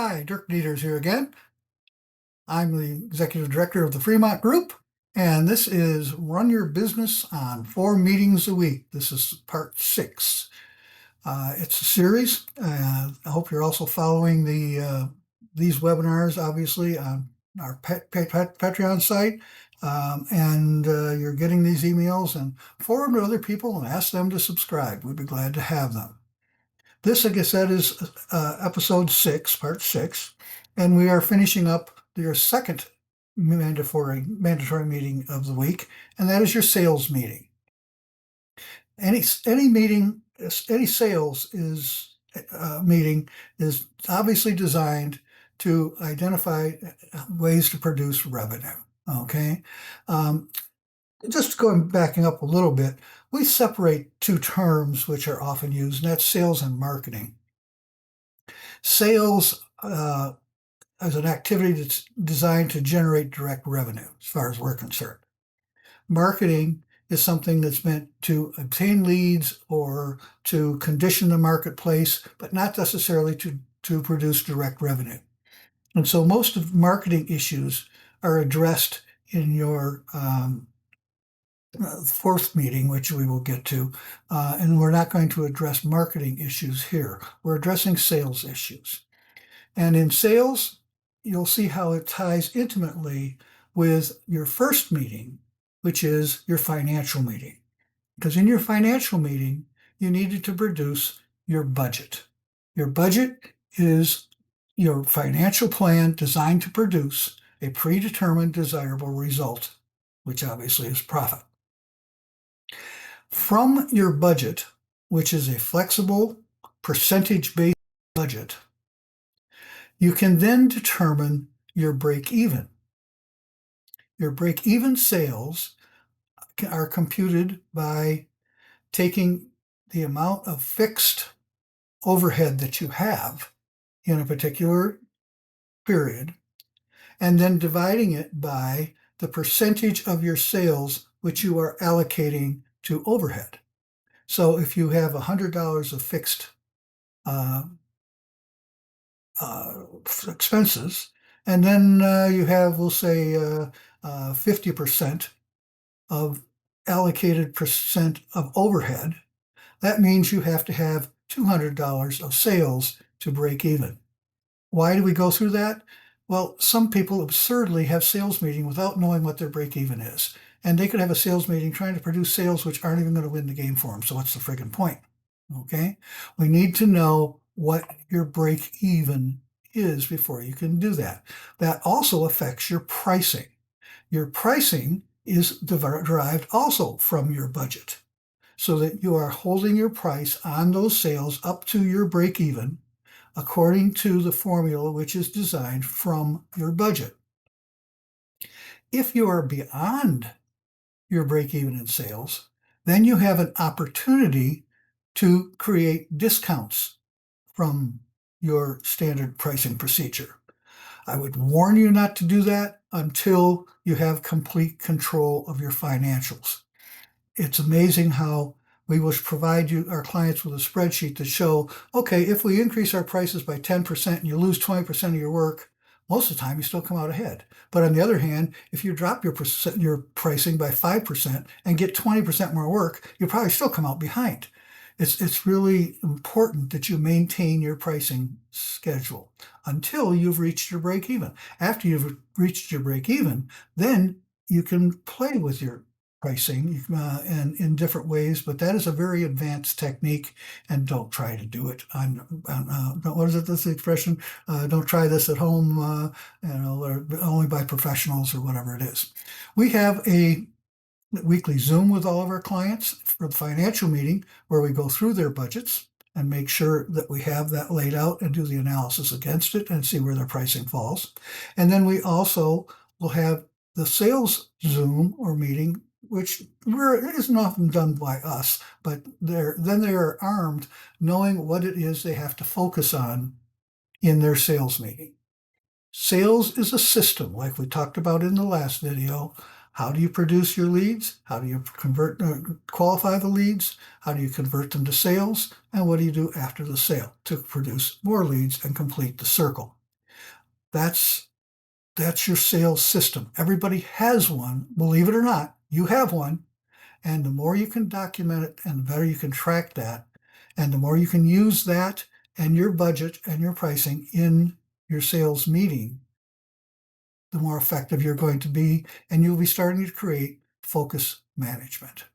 Hi, Dirk Dieters here again. I'm the Executive Director of the Fremont Group, and this is Run Your Business on 4 Meetings a Week. This is part 6. It's a series. I hope you're also following these webinars, obviously, on our Patreon site, and you're getting these emails and forward them to other people and ask them to subscribe. We'd be glad to have them. This, like I said, is episode 6, part 6, and we are finishing up your second mandatory meeting of the week, and that is your sales meeting. Any meeting, any sales is meeting is obviously designed to identify ways to produce revenue. Okay, just backing up a little bit, we separate two terms which are often used, and that's sales and marketing. Sales is an activity that's designed to generate direct revenue, as far as we're concerned. Marketing is something that's meant to obtain leads or to condition the marketplace, but not necessarily to produce direct revenue. And so most of marketing issues are addressed in your fourth meeting, which we will get to, and we're not going to address marketing issues here. We're addressing sales issues. And in sales, you'll see how it ties intimately with your first meeting, which is your financial meeting. Because in your financial meeting, you needed to produce your budget. Your budget is your financial plan designed to produce a predetermined desirable result, which obviously is profit. From your budget, which is a flexible percentage-based budget, you can then determine your break even. Your break even sales are computed by taking the amount of fixed overhead that you have in a particular period and then dividing it by the percentage of your sales which you are allocating to overhead. So if you have $100 of fixed expenses, and then you have, we'll say, 50% of allocated percent of overhead, that means you have to have $200 of sales to break even. Why do we go through that? Well, some people absurdly have sales meeting without knowing what their break even is. And they could have a sales meeting trying to produce sales which aren't even going to win the game for them. So what's the friggin' point? Okay? We need to know what your break even is before you can do that. That also affects your pricing. Your pricing is derived also from your budget, so that you are holding your price on those sales up to your break even according to the formula which is designed from your budget. If you are beyond your break even in sales, then you have an opportunity to create discounts from your standard pricing procedure. I would warn you not to do that until you have complete control of your financials. It's amazing how we will provide our clients with a spreadsheet to show, okay, if we increase our prices by 10% and you lose 20% of your work, most of the time you still come out ahead. But on the other hand, if you drop your pricing by 5% and get 20% more work, you'll probably still come out behind. It's really important that you maintain your pricing schedule until you've reached your break even. After you've reached your break even, then you can play with your pricing and in different ways, but that is a very advanced technique, and don't try to do it what is it, this expression? Don't try this at home, or only by professionals or whatever it is. We have a weekly Zoom with all of our clients for the financial meeting where we go through their budgets and make sure that we have that laid out and do the analysis against it and see where their pricing falls. And then we also will have the sales Zoom or meeting, which isn't often done by us, but they are armed knowing what it is they have to focus on in their sales meeting. Sales is a system, like we talked about in the last video. How do you produce your leads? How do you qualify the leads? How do you convert them to sales? And what do you do after the sale to produce more leads and complete the circle? That's that's your sales system. Everybody has one. Believe it or not, you have one. And the more you can document it and the better you can track that, and the more you can use that and your budget and your pricing in your sales meeting, the more effective you're going to be, and you'll be starting to create focus management.